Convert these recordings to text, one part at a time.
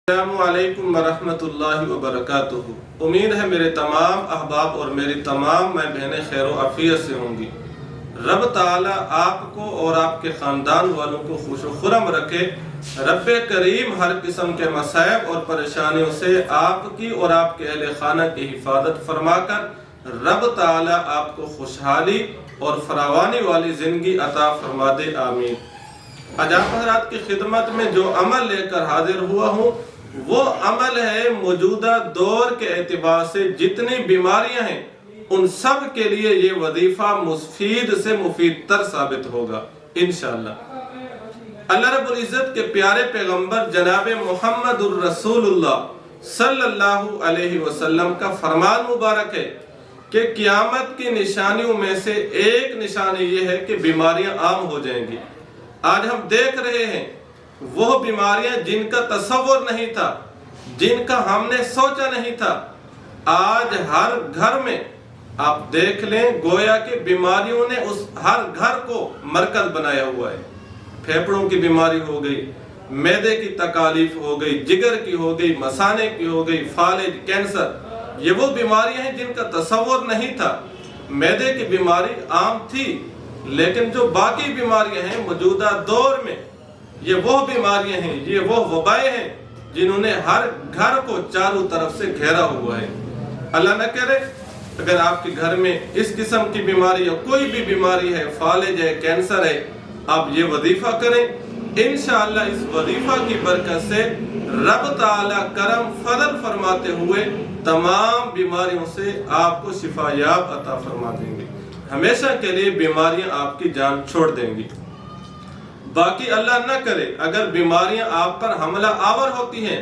अस्सलामुअलैकुम वरहमतुल्लाहि वबरकातुहू। उम्मीद है मेरे तमाम अहबाब और मेरी तमाम मैं बहनें खैर व आफियत से होंगी। रब ताला आपको और आपके ख़ानदान वालों को खुश व खुरम रखे। रब करीम हर किस्म के मसाइब और परेशानियों से आपकी और आपके अहले खाना की हिफाजत फरमाकर रब ताला आपको खुशहाली और फरावानी वाली ज़िंदगी अता फरमा दे, आमीन। आज आप हज़रात की खिदमत में जो अमल लेकर हाजिर हुआ हूँ वो अमल है मौजूदा दौर के एतबार से जितनी बीमारियां हैं उन सब के लिए ये वजीफा मुफीद से मुफीद तर साबित होगा इंशाअल्लाह। अल्लाह रब्बुल इज्जत के प्यारे पैगंबर जनाब मुहम्मदुर रसूलुल्लाह सल्लल्लाहु अलैहि वसल्लम का फरमान मुबारक है कि क़यामत की निशानियों में से एक निशानी ये है कि बीमारियां आम हो जाएंगी। आज हम देख रहे हैं वो बीमारियां जिनका तसव्वुर नहीं था, जिनका हमने सोचा नहीं था, आज हर घर में आप देख लें गोया कि बीमारियों ने उस हर घर को मरकज बनाया हुआ है। फेफड़ों की बीमारी हो गई, मैदे की तकालीफ हो गई, जिगर की हो गई, मसाने की हो गई, फालिज, कैंसर, ये वो बीमारियां हैं जिनका तसव्वुर नहीं था। मैदे की बीमारी आम थी, लेकिन जो बाकी बीमारियां हैं मौजूदा दौर में ये वो बीमारियां हैं, ये वो वबाएं हैं जिन्होंने हर घर को चारों तरफ से घेरा हुआ है। अल्लाह न करे अगर आपके घर में इस किस्म की बीमारी या कोई भी बीमारी है, फालिज है, कैंसर है, आप ये वजीफा करें। इंशाअल्लाह इस वजीफा की बरकत से रब ताला करम फजल फरमाते हुए तमाम बीमारियों से आपको शिफायाब अता फरमा देंगे। हमेशा के लिए बीमारियां आपकी जान छोड़ देंगी। बाकी अल्लाह न करे अगर बीमारियां आप पर हमला आवर होती हैं।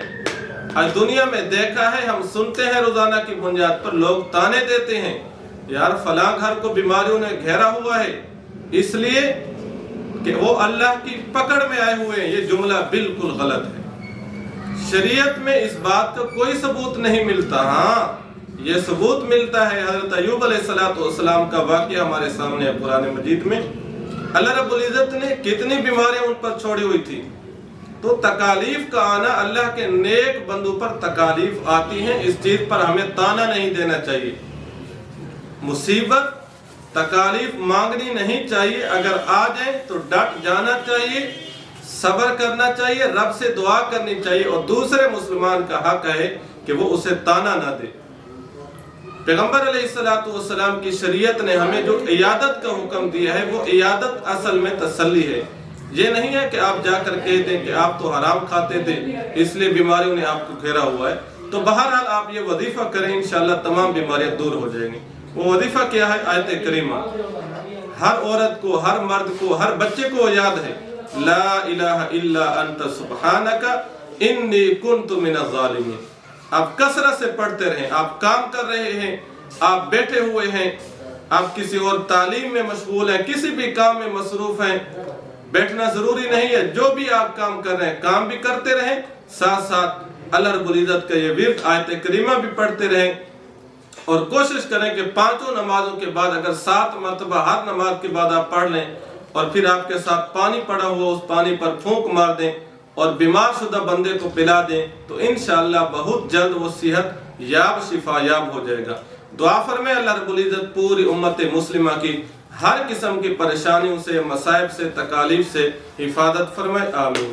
आज दुनिया में देखा है, हम सुनते हैं रोजाना की बुनियाद पर लोग ताने देते हैं, यार फलां घर को बीमारियों ने घेरा हुआ है इसलिए कि वो अल्लाह की पकड़ में आए हुए हैं। ये जुमला बिल्कुल गलत है। शरीयत में इस बात का कोई सबूत नहीं मिलता। हाँ, ये सबूत मिलता है हजरत अय्यूब अलैहिस्सलाम का वाक़या हमारे सामने है कुरान मजीद में। अल्लाह रब्बुल इज्जत ने कितनी बीमारियां उन पर छोड़ी हुई थी। तो तकालीफ का आना अल्लाह के नेक बंदों पर तकालीफ आती है, इस चीज पर हमें ताना नहीं देना चाहिए। मुसीबत तकालीफ मांगनी नहीं चाहिए, अगर आ जाए तो डट जाना चाहिए, सब्र करना चाहिए, रब से दुआ करनी चाहिए और दूसरे मुसलमान का हक है कि वो उसे ताना ना दे। पैगंबर अलैहिस्सलाम की शरीयत ने हमें जो इयादत का हुक्म दिया है वो इयादत असल में तसल्ली है। ये नहीं है कि आप जाकर कह दें कि आप तो हराम खाते थे इसलिए बीमारियों ने आपको घेरा हुआ है। तो बहरहाल आप ये वजीफा करें, इंशाअल्लाह तमाम बीमारियां दूर हो जाएंगी। वो वजीफा क्या है? आयत करीमा हर औरत को, हर मर्द को, हर बच्चे को याद है, ला इलाहा इल्ला अंत सुब्हानका इन्नी कुन्तु मिनज़ ज़ालिमीन। आप कसरत से पढ़ते रहें। आप काम कर रहे हैं, आप बैठे हुए हैं, आप किसी और तालीम में मशगूल हैं, किसी भी काम में मसरूफ हैं, बैठना जरूरी नहीं है। जो भी आप काम कर रहे हैं काम भी करते रहें, साथ साथ अल्लाह रब्बुल इज्जत का ये विर्द आयत करीमा भी पढ़ते रहें और कोशिश करें कि पांचों नमाजों के बाद अगर 7 मरतबा हर नमाज के बाद आप पढ़ लें और फिर आपके साथ पानी पड़ा हुआ उस पानी पर फूंक मार दें और बीमार शुदा बंदे को पिला दें तो इंशाअल्लाह बहुत जल्द वो सेहत याब शिफा याब हो जाएगा। दुआ फरमाए अल्लाह रब्बुल इज्जत पूरी उम्मत मुस्लिमा की हर किस्म की परेशानियों से, मसाइब से, तकालीफ से हिफाजत फरमाए, आमीन।